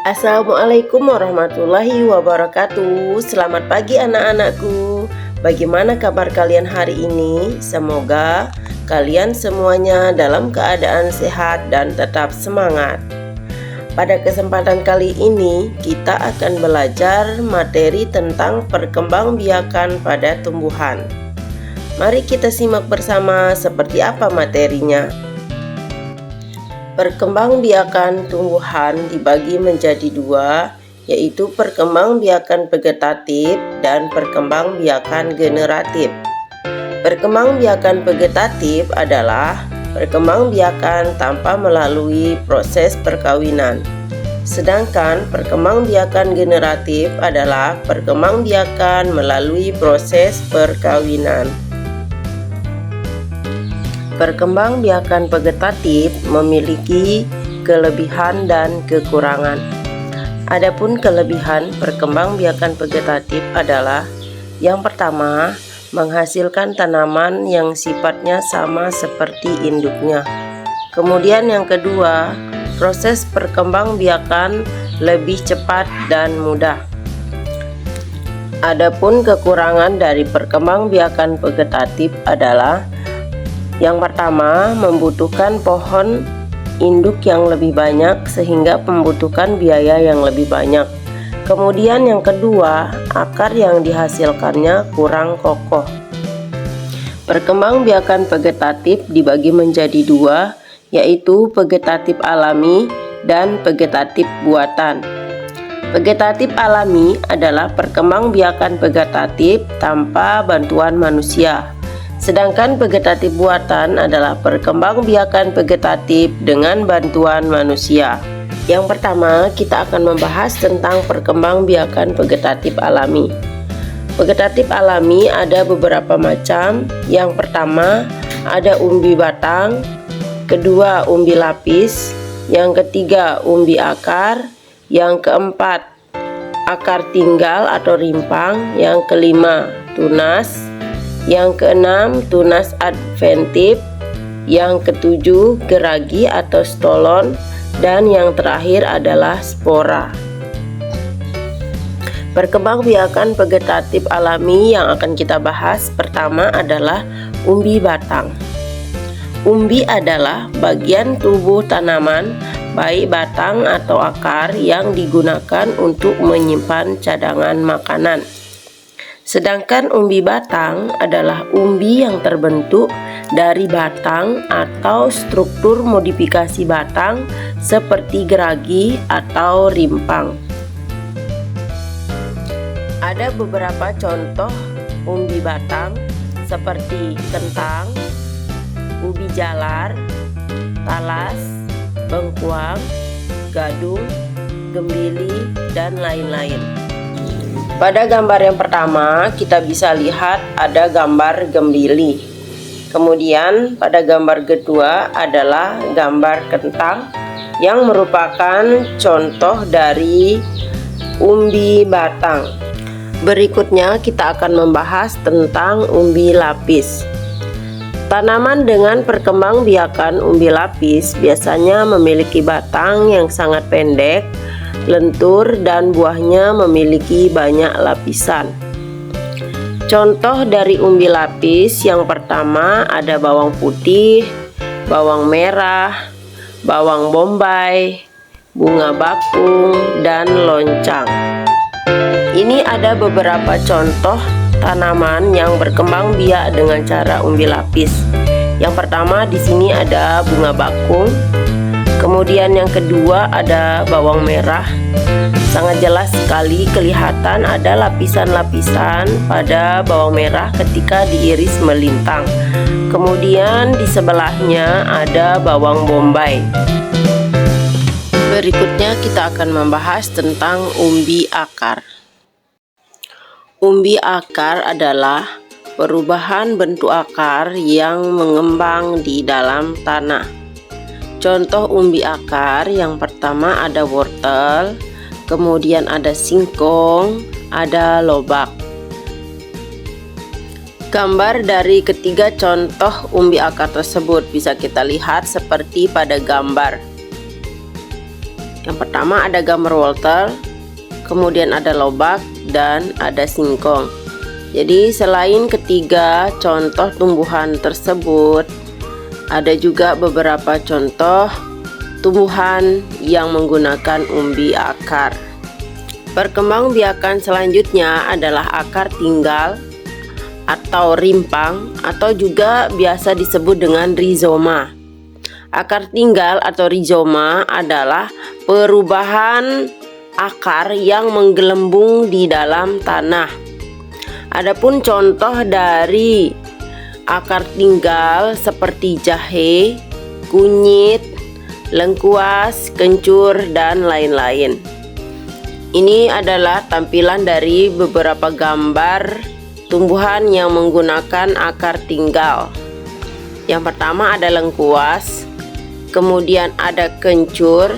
Assalamualaikum warahmatullahi wabarakatuh. Selamat pagi anak-anakku. Bagaimana kabar kalian hari ini? Semoga kalian semuanya dalam keadaan sehat dan tetap semangat. Pada kesempatan kali ini kita akan belajar materi tentang perkembangbiakan pada tumbuhan. Mari kita simak bersama seperti apa materinya. Perkembangbiakan tumbuhan dibagi menjadi dua, yaitu perkembangbiakan vegetatif dan perkembangbiakan generatif. Perkembangbiakan vegetatif adalah perkembangbiakan tanpa melalui proses perkawinan. Sedangkan perkembangbiakan generatif adalah perkembangbiakan melalui proses perkawinan. Perkembangbiakan vegetatif memiliki kelebihan dan kekurangan. Adapun kelebihan perkembangbiakan vegetatif adalah yang pertama, menghasilkan tanaman yang sifatnya sama seperti induknya. Kemudian yang kedua, proses perkembangbiakan lebih cepat dan mudah. Adapun kekurangan dari perkembangbiakan vegetatif adalah yang pertama, membutuhkan pohon induk yang lebih banyak sehingga membutuhkan biaya yang lebih banyak. Kemudian yang kedua, akar yang dihasilkannya kurang kokoh. Perkembangbiakan vegetatif dibagi menjadi dua, yaitu vegetatif alami dan vegetatif buatan. Vegetatif alami adalah perkembangbiakan vegetatif tanpa bantuan manusia. Sedangkan vegetatif buatan adalah perkembangbiakan vegetatif dengan bantuan manusia. Yang pertama, kita akan membahas tentang perkembangbiakan vegetatif alami. Vegetatif alami ada beberapa macam. Yang pertama, ada umbi batang, kedua umbi lapis, yang ketiga umbi akar, yang keempat akar tinggal atau rimpang, yang kelima tunas, yang keenam tunas adventif, yang ketujuh geragi atau stolon, dan yang terakhir adalah spora. Perkembangbiakan vegetatif alami yang akan kita bahas pertama adalah umbi batang. Umbi adalah bagian tubuh tanaman, baik batang atau akar, yang digunakan untuk menyimpan cadangan makanan. Sedangkan umbi batang adalah umbi yang terbentuk dari batang atau struktur modifikasi batang seperti geragi atau rimpang. Ada beberapa contoh umbi batang seperti kentang, ubi jalar, talas, bengkuang, gadung, gembili, dan lain-lain. Pada gambar yang pertama kita bisa lihat ada gambar gembili. Kemudian pada gambar kedua adalah gambar kentang yang merupakan contoh dari umbi batang. Berikutnya kita akan membahas tentang umbi lapis. Tanaman dengan perkembangbiakan umbi lapis biasanya memiliki batang yang sangat pendek, lentur, dan buahnya memiliki banyak lapisan. Contoh dari umbi lapis yang pertama ada bawang putih, bawang merah, bawang bombay, bunga bakung, dan loncang. Ini ada beberapa contoh tanaman yang berkembang biak dengan cara umbi lapis. Yang pertama di sini ada bunga bakung. Kemudian yang kedua ada bawang merah. Sangat jelas sekali kelihatan ada lapisan-lapisan pada bawang merah ketika diiris melintang. Kemudian di sebelahnya ada bawang bombay. Berikutnya kita akan membahas tentang umbi akar. Umbi akar adalah perubahan bentuk akar yang mengembang di dalam tanah. Contoh umbi akar yang pertama ada wortel, kemudian ada singkong, ada lobak. Gambar dari ketiga contoh umbi akar tersebut bisa kita lihat seperti pada gambar. Yang pertama ada gambar wortel, kemudian ada lobak, dan ada singkong. Jadi selain ketiga contoh tumbuhan tersebut, ada juga beberapa contoh tumbuhan yang menggunakan umbi akar. Perkembangbiakan selanjutnya adalah akar tinggal atau rimpang, atau juga biasa disebut dengan rizoma. Akar tinggal atau rizoma adalah perubahan akar yang menggelembung di dalam tanah. Adapun contoh dari akar tinggal seperti jahe, kunyit, lengkuas, kencur, dan lain-lain. Ini adalah tampilan dari beberapa gambar tumbuhan yang menggunakan akar tinggal. Yang pertama ada lengkuas, kemudian ada kencur,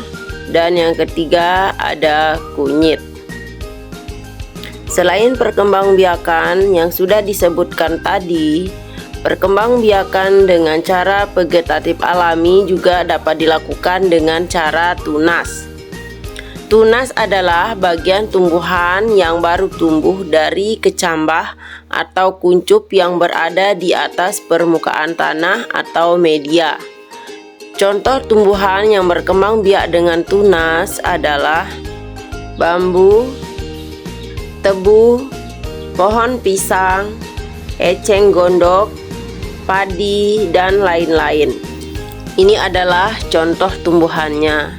dan yang ketiga ada kunyit. Selain perkembangbiakan yang sudah disebutkan tadi, perkembangbiakan dengan cara vegetatif alami juga dapat dilakukan dengan cara tunas. Tunas adalah bagian tumbuhan yang baru tumbuh dari kecambah atau kuncup yang berada di atas permukaan tanah atau media. Contoh tumbuhan yang berkembang biak dengan tunas adalah bambu, tebu, pohon pisang, eceng gondok, padi, dan lain-lain. Ini adalah contoh tumbuhannya.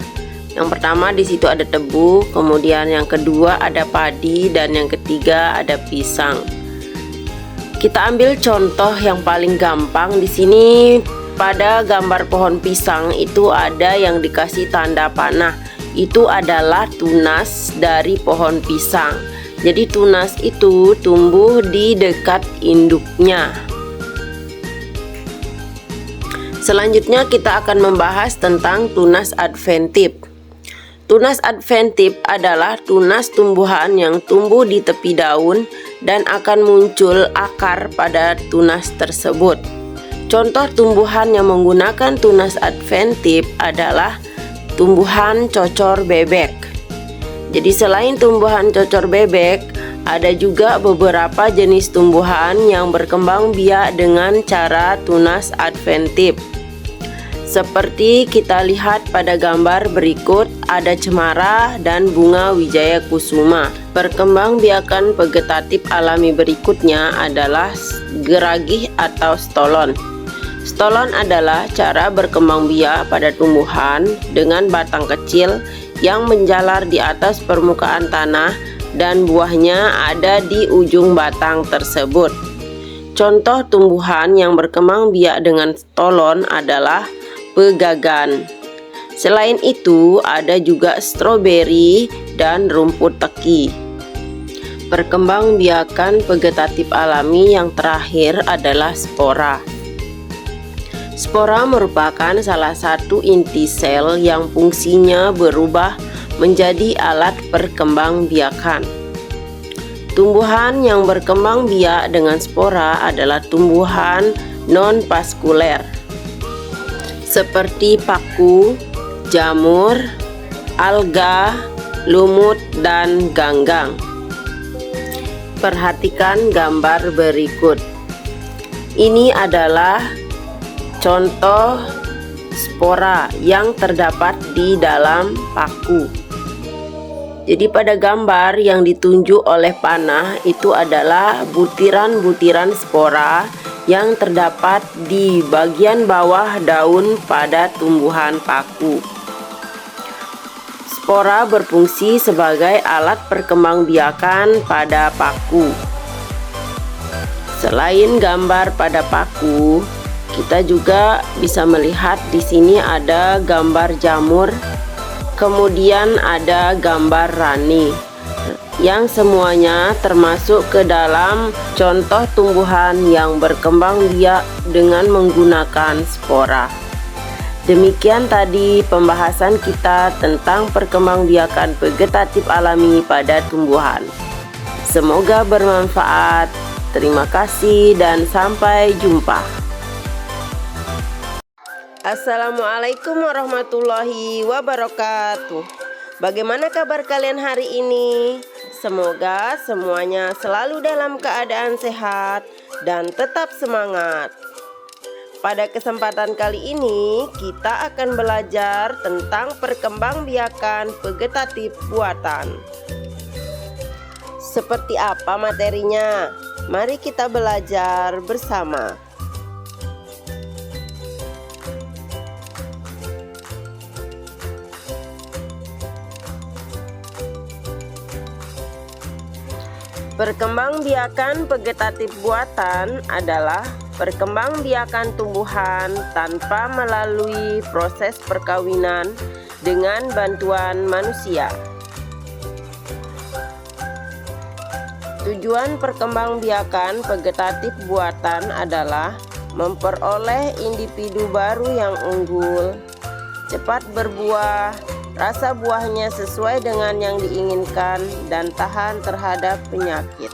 Yang pertama di situ ada tebu, kemudian yang kedua ada padi, dan yang ketiga ada pisang. Kita ambil contoh yang paling gampang di sini. Pada gambar pohon pisang itu ada yang dikasih tanda panah. Itu adalah tunas dari pohon pisang. Jadi tunas itu tumbuh di dekat induknya. Selanjutnya kita akan membahas tentang tunas adventif. Tunas adventif adalah tunas tumbuhan yang tumbuh di tepi daun dan akan muncul akar pada tunas tersebut. Contoh tumbuhan yang menggunakan tunas adventif adalah tumbuhan cocor bebek. Jadi selain tumbuhan cocor bebek, ada juga beberapa jenis tumbuhan yang berkembang biak dengan cara tunas adventif. Seperti kita lihat pada gambar berikut, ada cemara dan bunga wijaya kusuma. Perkembangbiakan vegetatif alami berikutnya adalah geragih atau stolon. Stolon adalah cara berkembang biak pada tumbuhan dengan batang kecil yang menjalar di atas permukaan tanah dan buahnya ada di ujung batang tersebut. Contoh tumbuhan yang berkembang biak dengan stolon adalah pegagan. Selain itu, ada juga stroberi dan rumput teki. Perkembangbiakan vegetatif alami yang terakhir adalah spora. Spora merupakan salah satu inti sel yang fungsinya berubah menjadi alat perkembangbiakan. Tumbuhan yang berkembang biak dengan spora adalah tumbuhan non-vaskuler seperti paku, jamur, alga, lumut, dan ganggang. Perhatikan gambar berikut. Ini adalah contoh spora yang terdapat di dalam paku. Jadi pada gambar yang ditunjuk oleh panah itu adalah butiran-butiran spora yang terdapat di bagian bawah daun pada tumbuhan paku. Spora berfungsi sebagai alat perkembangbiakan pada paku. Selain gambar pada paku, kita juga bisa melihat di sini ada gambar jamur, kemudian ada gambar rani, yang semuanya termasuk ke dalam contoh tumbuhan yang berkembang biak dengan menggunakan spora. Demikian tadi pembahasan kita tentang perkembangbiakan vegetatif alami pada tumbuhan. Semoga bermanfaat. Terima kasih dan sampai jumpa. Assalamualaikum warahmatullahi wabarakatuh. Bagaimana kabar kalian hari ini? Semoga semuanya selalu dalam keadaan sehat dan tetap semangat. Pada kesempatan kali ini, kita akan belajar tentang perkembangbiakan vegetatif buatan. Seperti apa materinya? Mari kita belajar bersama. Perkembangbiakan vegetatif buatan adalah perkembangbiakan tumbuhan tanpa melalui proses perkawinan dengan bantuan manusia. Tujuan perkembangbiakan vegetatif buatan adalah memperoleh individu baru yang unggul, cepat berbuah, rasa buahnya sesuai dengan yang diinginkan, dan tahan terhadap penyakit.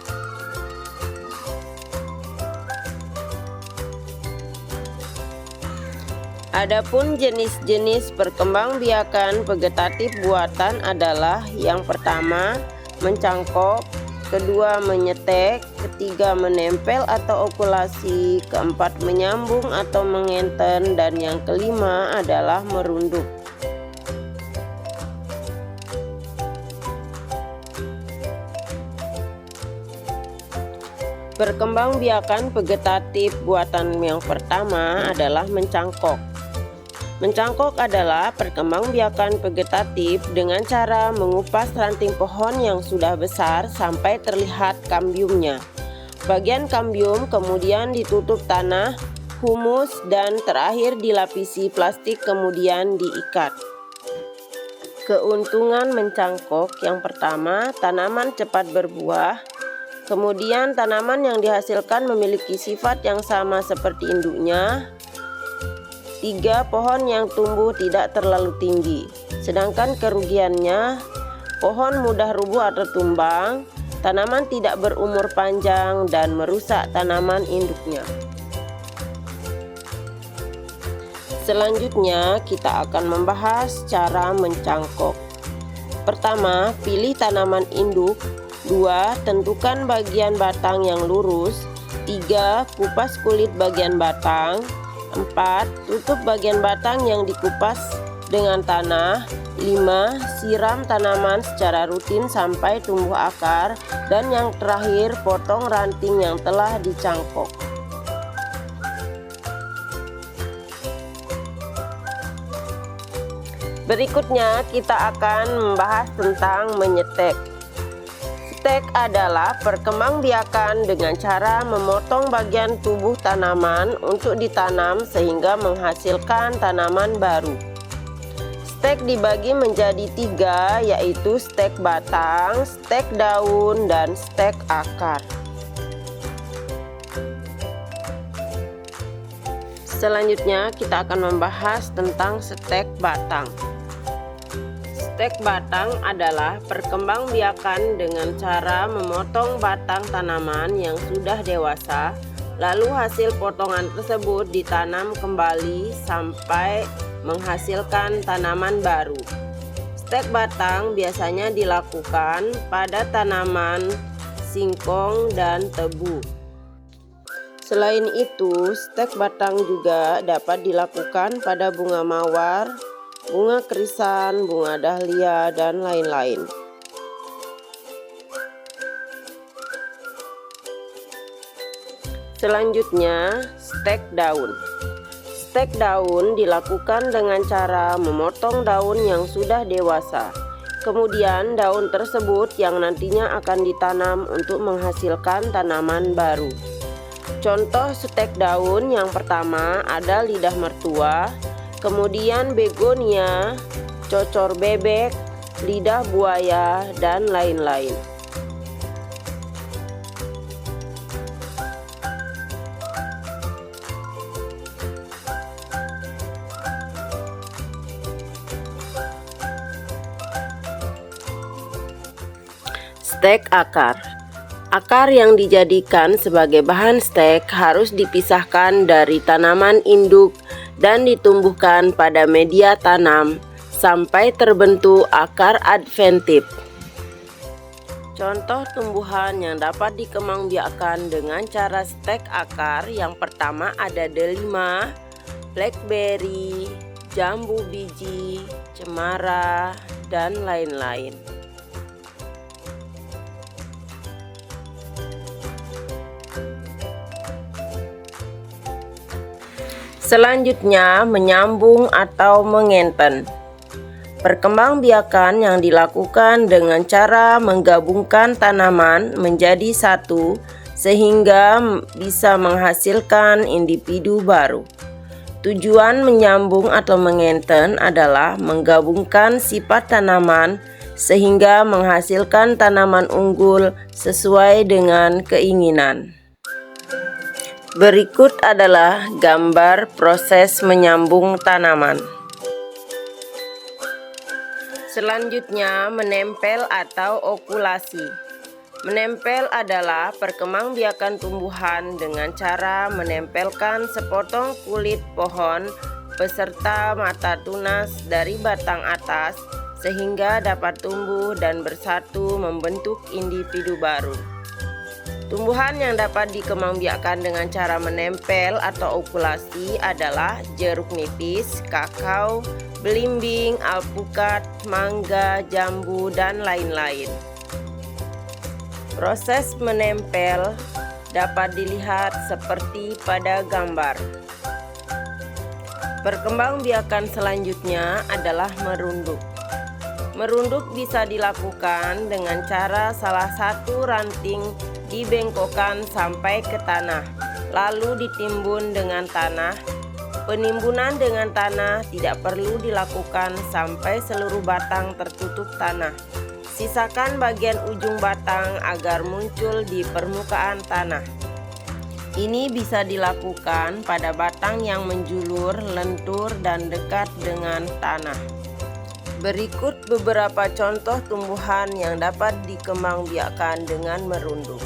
Adapun jenis-jenis perkembangbiakan vegetatif buatan adalah yang pertama, mencangkok, kedua, menyetek, ketiga, menempel atau okulasi, keempat, menyambung atau mengenten, dan yang kelima adalah merunduk. Perkembangbiakan vegetatif buatan yang pertama adalah mencangkok. Mencangkok adalah perkembangbiakan vegetatif dengan cara mengupas ranting pohon yang sudah besar sampai terlihat kambiumnya. Bagian kambium kemudian ditutup tanah, humus, dan terakhir dilapisi plastik kemudian diikat. Keuntungan mencangkok yang pertama, tanaman cepat berbuah. Kemudian tanaman yang dihasilkan memiliki sifat yang sama seperti induknya. 3. Pohon yang tumbuh tidak terlalu tinggi. Sedangkan kerugiannya, pohon mudah rubuh atau tumbang, tanaman tidak berumur panjang, dan merusak tanaman induknya. Selanjutnya kita akan membahas cara mencangkok. Pertama, pilih tanaman induk. 2. Tentukan bagian batang yang lurus. 3. Kupas kulit bagian batang. 4. Tutup bagian batang yang dikupas dengan tanah. 5. Siram tanaman secara rutin sampai tumbuh akar. Dan yang terakhir, potong ranting yang telah dicangkok. Berikutnya kita akan membahas tentang menyetek. Setek adalah perkembangbiakan dengan cara memotong bagian tubuh tanaman untuk ditanam sehingga menghasilkan tanaman baru. Stek dibagi menjadi 3, yaitu stek batang, stek daun, dan stek akar. Selanjutnya kita akan membahas tentang stek batang. Stek batang adalah perkembangbiakan dengan cara memotong batang tanaman yang sudah dewasa, lalu hasil potongan tersebut ditanam kembali sampai menghasilkan tanaman baru. Stek batang biasanya dilakukan pada tanaman singkong dan tebu. Selain itu, stek batang juga dapat dilakukan pada bunga mawar, bunga krisan, bunga dahlia, dan lain-lain. Selanjutnya, stek daun. Stek daun dilakukan dengan cara memotong daun yang sudah dewasa. Kemudian daun tersebut yang nantinya akan ditanam untuk menghasilkan tanaman baru. Contoh stek daun yang pertama ada lidah mertua, kemudian begonia, cocor bebek, lidah buaya, dan lain-lain. Stek akar. Akar yang dijadikan sebagai bahan stek harus dipisahkan dari tanaman induk dan ditumbuhkan pada media tanam sampai terbentuk akar adventif. Contoh tumbuhan yang dapat dikembangbiakkan dengan cara stek akar yang pertama ada delima, blackberry, jambu biji, cemara, dan lain-lain. Selanjutnya, menyambung atau mengenten. Perkembangbiakan yang dilakukan dengan cara menggabungkan tanaman menjadi satu sehingga bisa menghasilkan individu baru. Tujuan menyambung atau mengenten adalah menggabungkan sifat tanaman sehingga menghasilkan tanaman unggul sesuai dengan keinginan. Berikut adalah gambar proses menyambung tanaman. Selanjutnya, menempel atau okulasi. Menempel adalah perkembangbiakan tumbuhan dengan cara menempelkan sepotong kulit pohon beserta mata tunas dari batang atas sehingga dapat tumbuh dan bersatu membentuk individu baru. Tumbuhan yang dapat dikembangbiakkan dengan cara menempel atau okulasi adalah jeruk nipis, kakao, belimbing, alpukat, mangga, jambu, dan lain-lain. Proses menempel dapat dilihat seperti pada gambar. Perkembangbiakan selanjutnya adalah merunduk. Merunduk bisa dilakukan dengan cara salah satu ranting dibengkokkan sampai ke tanah, lalu ditimbun dengan tanah. Penimbunan dengan tanah tidak perlu dilakukan sampai seluruh batang tertutup tanah. Sisakan bagian ujung batang agar muncul di permukaan tanah. Ini bisa dilakukan pada batang yang menjulur, lentur, dan dekat dengan tanah. Berikut beberapa contoh tumbuhan yang dapat dikembangbiakkan dengan merunduk.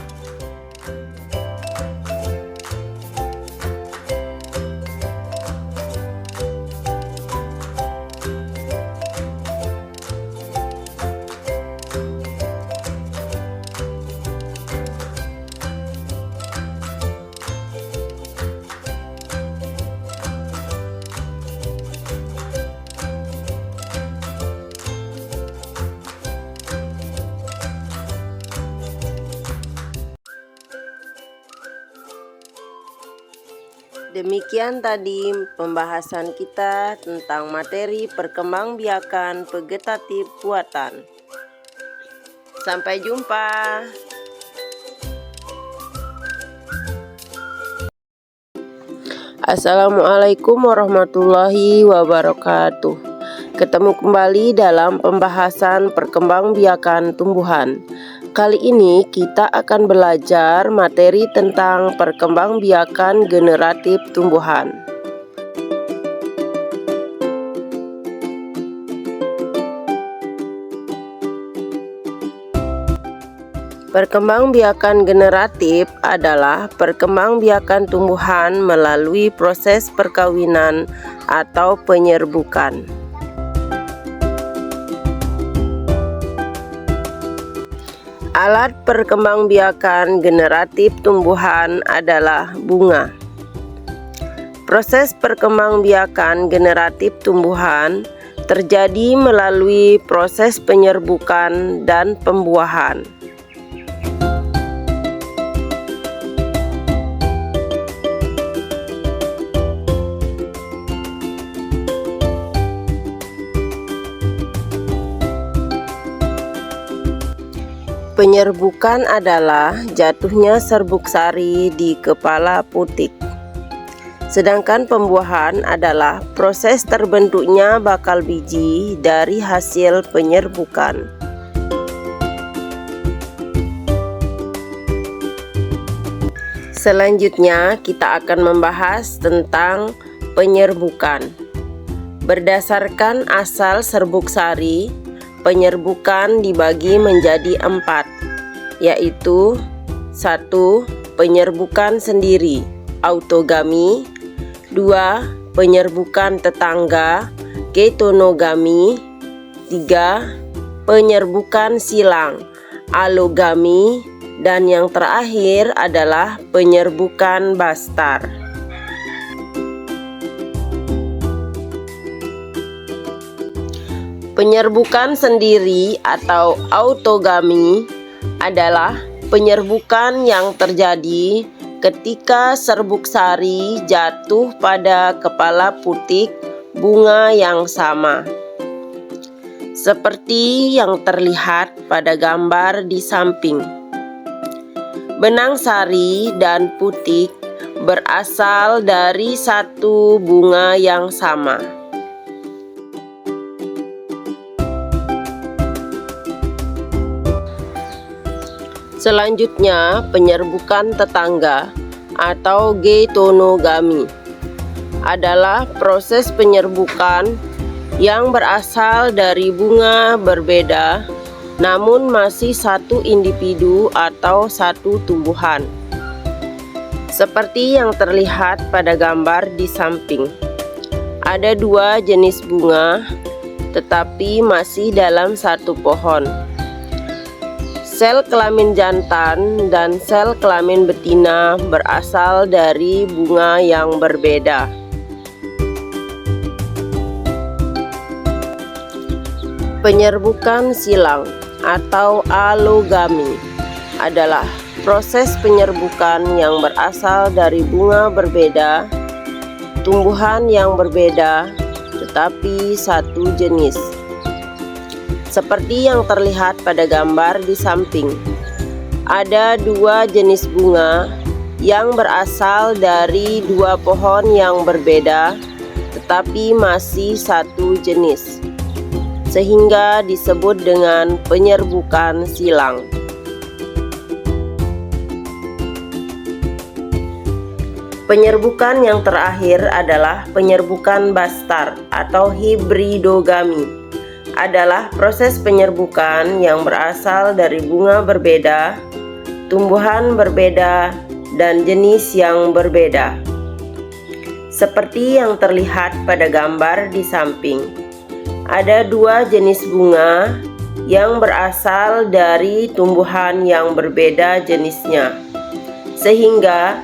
Demikian tadi pembahasan kita tentang materi perkembangbiakan vegetatif buatan. Sampai jumpa. Assalamualaikum warahmatullahi wabarakatuh. Ketemu kembali dalam pembahasan perkembangbiakan tumbuhan. Kali ini kita akan belajar materi tentang perkembangbiakan generatif tumbuhan. Perkembangbiakan generatif adalah perkembangbiakan tumbuhan melalui proses perkawinan atau penyerbukan. Alat perkembangbiakan generatif tumbuhan adalah bunga. Proses perkembangbiakan generatif tumbuhan terjadi melalui proses penyerbukan dan pembuahan. Penyerbukan adalah jatuhnya serbuk sari di kepala putik. Sedangkan pembuahan adalah proses terbentuknya bakal biji dari hasil penyerbukan. Selanjutnya kita akan membahas tentang penyerbukan. Berdasarkan asal serbuk sari, penyerbukan dibagi menjadi 4, yaitu 1. Penyerbukan sendiri, autogami. 2. Penyerbukan tetangga, ketonogami. 3. Penyerbukan silang, alogami. Dan yang terakhir adalah penyerbukan bastar. Penyerbukan sendiri atau autogami adalah penyerbukan yang terjadi ketika serbuk sari jatuh pada kepala putik bunga yang sama, seperti yang terlihat pada gambar di samping. Benang sari dan putik berasal dari satu bunga yang sama. Selanjutnya, penyerbukan tetangga atau getonogami adalah proses penyerbukan yang berasal dari bunga berbeda namun masih satu individu atau satu tumbuhan, seperti yang terlihat pada gambar di samping. Ada dua jenis bunga, tetapi masih dalam satu pohon. Sel kelamin jantan dan sel kelamin betina berasal dari bunga yang berbeda. Penyerbukan silang atau alogami adalah proses penyerbukan yang berasal dari bunga berbeda, tumbuhan yang berbeda, tetapi satu jenis. Seperti yang terlihat pada gambar di samping, ada dua jenis bunga yang berasal dari dua pohon yang berbeda, tetapi masih satu jenis, sehingga disebut dengan penyerbukan silang. Penyerbukan yang terakhir adalah penyerbukan bastar atau hibridogami. Adalah proses penyerbukan yang berasal dari bunga berbeda, tumbuhan berbeda, dan jenis yang berbeda. Seperti yang terlihat pada gambar di samping, ada dua jenis bunga yang berasal dari tumbuhan yang berbeda jenisnya, sehingga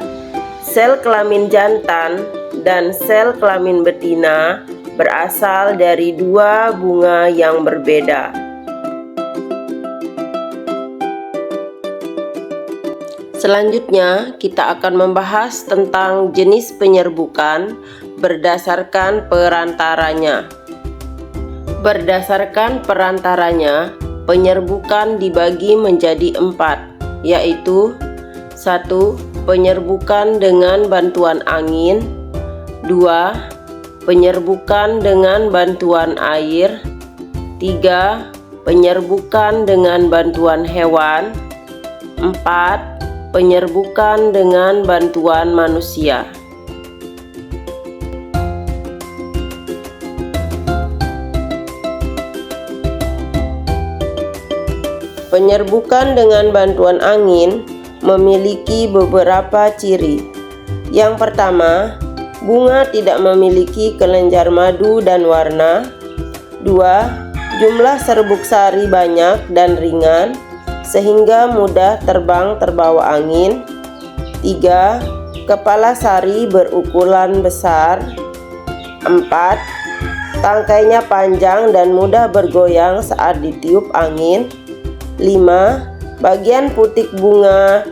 sel kelamin jantan dan sel kelamin betina berasal dari dua bunga yang berbeda. Selanjutnya, kita akan membahas tentang jenis penyerbukan berdasarkan perantaranya. Berdasarkan perantaranya, penyerbukan dibagi menjadi 4, yaitu 1. Penyerbukan dengan bantuan angin. 2. Penyerbukan dengan bantuan air. 3. Penyerbukan dengan bantuan hewan. 4. Penyerbukan dengan bantuan manusia. Penyerbukan dengan bantuan angin memiliki beberapa ciri. Yang pertama, bunga tidak memiliki kelenjar madu dan warna. 2. Jumlah serbuk sari banyak dan ringan, sehingga mudah terbang terbawa angin. 3. Kepala sari berukuran besar. 4. Tangkainya panjang dan mudah bergoyang saat ditiup angin. 5. Bagian putik bunga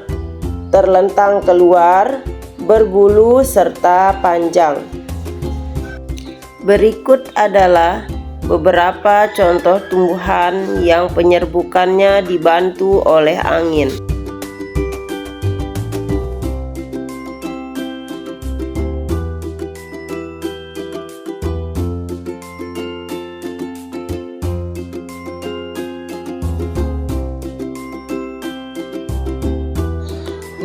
terlentang keluar, berbulu serta panjang. Berikut adalah beberapa contoh tumbuhan yang penyerbukannya dibantu oleh angin.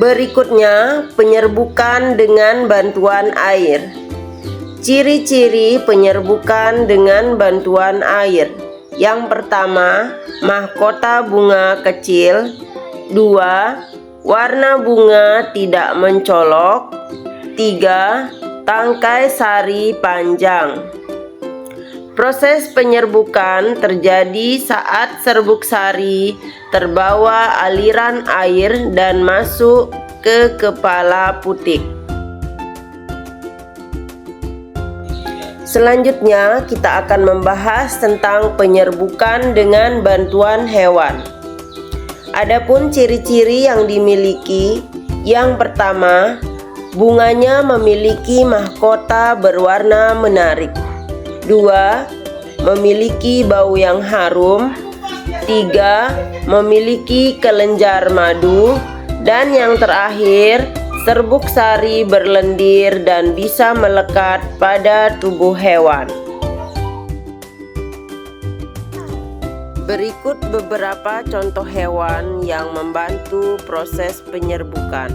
Berikutnya, penyerbukan dengan bantuan air. Ciri-ciri penyerbukan dengan bantuan air. Yang pertama, mahkota bunga kecil. 2. Warna bunga tidak mencolok. 3. Tangkai sari panjang. Proses penyerbukan terjadi saat serbuk sari terbawa aliran air dan masuk ke kepala putik. Selanjutnya, kita akan membahas tentang penyerbukan dengan bantuan hewan. Adapun ciri-ciri yang dimiliki, yang pertama, bunganya memiliki mahkota berwarna menarik. 2. Memiliki bau yang harum. 3. Memiliki kelenjar madu. Dan yang terakhir, serbuk sari berlendir dan bisa melekat pada tubuh hewan. Berikut beberapa contoh hewan yang membantu proses penyerbukan.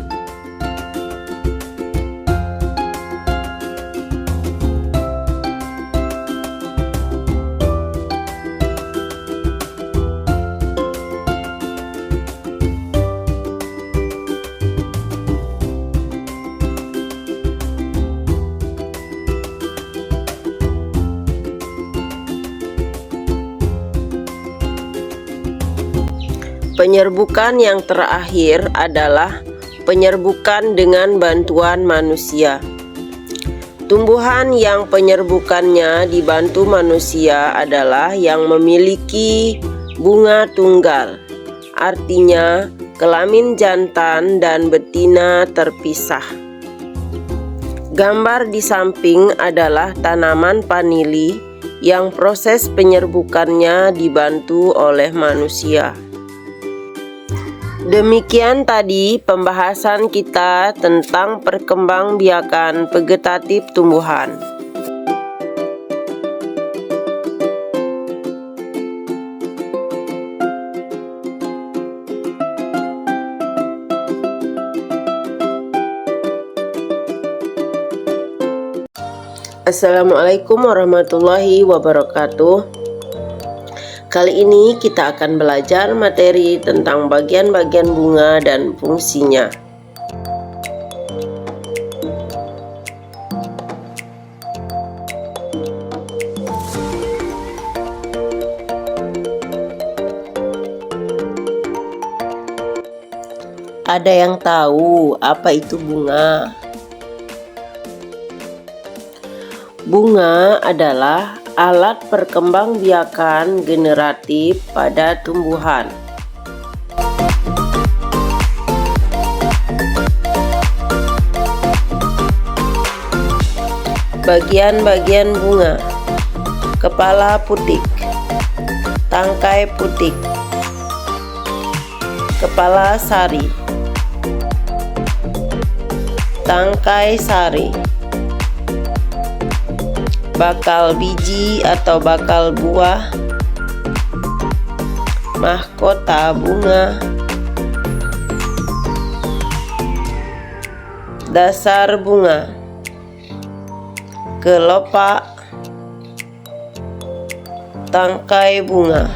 Penyerbukan yang terakhir adalah penyerbukan dengan bantuan manusia. Tumbuhan yang penyerbukannya dibantu manusia adalah yang memiliki bunga tunggal, artinya kelamin jantan dan betina terpisah. Gambar di samping adalah tanaman vanili yang proses penyerbukannya dibantu oleh manusia. Demikian tadi pembahasan kita tentang perkembangbiakan vegetatif tumbuhan. Assalamualaikum warahmatullahi wabarakatuh. Kali ini kita akan belajar materi tentang bagian-bagian bunga dan fungsinya. Ada yang tahu apa itu bunga? Bunga adalah alat perkembangbiakan generatif pada tumbuhan. Bagian-bagian bunga: kepala putik, tangkai putik, kepala sari, tangkai sari, bakal biji atau bakal buah, mahkota bunga, dasar bunga, kelopak, tangkai bunga.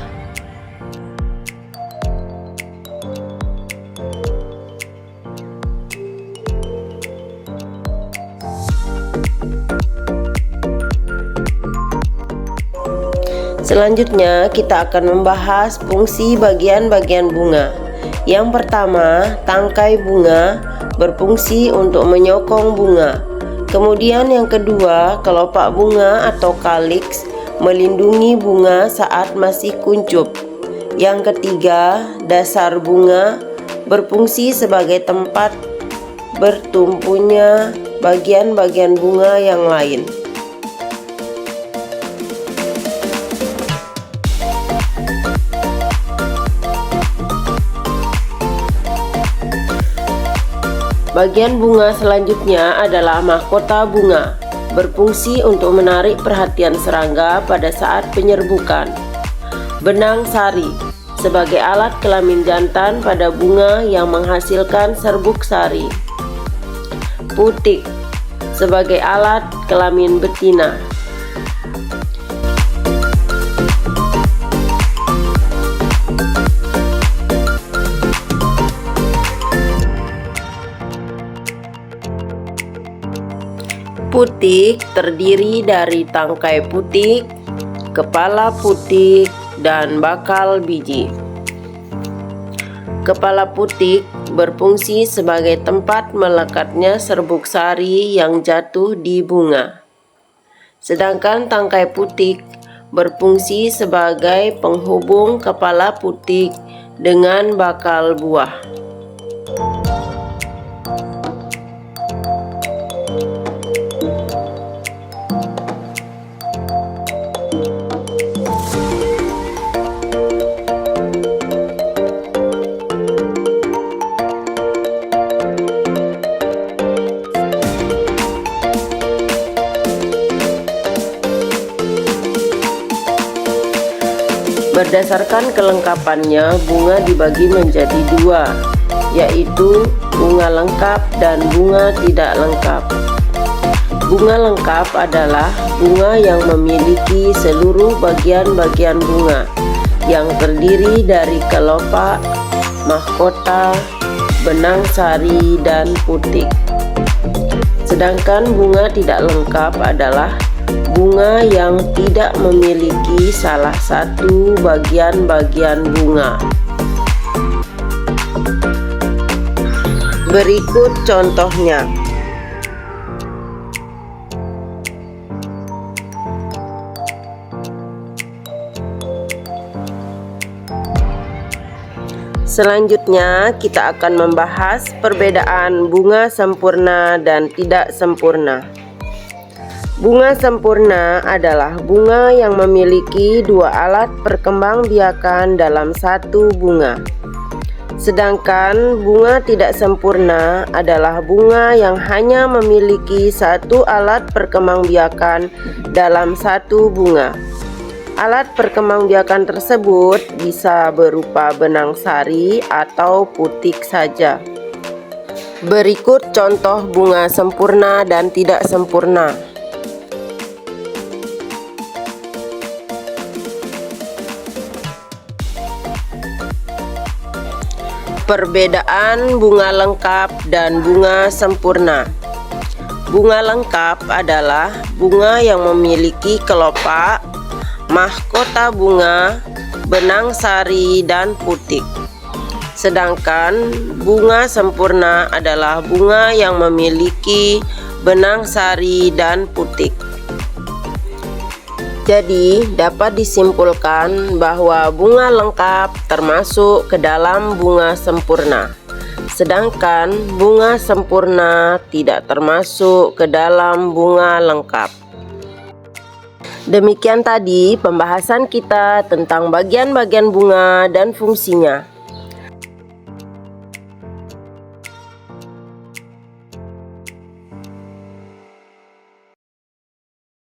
Selanjutnya kita akan membahas fungsi bagian-bagian bunga. Yang pertama, tangkai bunga berfungsi untuk menyokong bunga. Kemudian yang kedua, kelopak bunga atau kaliks melindungi bunga saat masih kuncup. Yang ketiga, dasar bunga berfungsi sebagai tempat bertumpunya bagian-bagian bunga yang lain. Bagian bunga selanjutnya adalah mahkota bunga, berfungsi untuk menarik perhatian serangga pada saat penyerbukan. Benang sari, sebagai alat kelamin jantan pada bunga yang menghasilkan serbuk sari. Putik, sebagai alat kelamin betina. Putik terdiri dari tangkai putik, kepala putik, dan bakal biji. Kepala putik berfungsi sebagai tempat melekatnya serbuk sari yang jatuh di bunga. Sedangkan tangkai putik berfungsi sebagai penghubung kepala putik dengan bakal buah. Berdasarkan kelengkapannya, bunga dibagi menjadi dua, yaitu bunga lengkap dan bunga tidak lengkap. Bunga lengkap adalah bunga yang memiliki seluruh bagian-bagian bunga, yang terdiri dari kelopak, mahkota, benang sari, dan putik. Sedangkan bunga tidak lengkap adalah bunga yang tidak memiliki salah satu bagian-bagian bunga. Berikut contohnya. Selanjutnya, kita akan membahas perbedaan bunga sempurna dan tidak sempurna. Bunga sempurna adalah bunga yang memiliki dua alat perkembangbiakan dalam satu bunga. Sedangkan bunga tidak sempurna adalah bunga yang hanya memiliki satu alat perkembangbiakan dalam satu bunga. Alat perkembangbiakan tersebut bisa berupa benang sari atau putik saja. Berikut contoh bunga sempurna dan tidak sempurna. Perbedaan bunga lengkap dan bunga sempurna. Bunga lengkap adalah bunga yang memiliki kelopak, mahkota bunga, benang sari, dan putik. Sedangkan bunga sempurna adalah bunga yang memiliki benang sari dan putik. Jadi, dapat disimpulkan bahwa bunga lengkap termasuk ke dalam bunga sempurna, sedangkan bunga sempurna tidak termasuk ke dalam bunga lengkap. Demikian tadi pembahasan kita tentang bagian-bagian bunga dan fungsinya.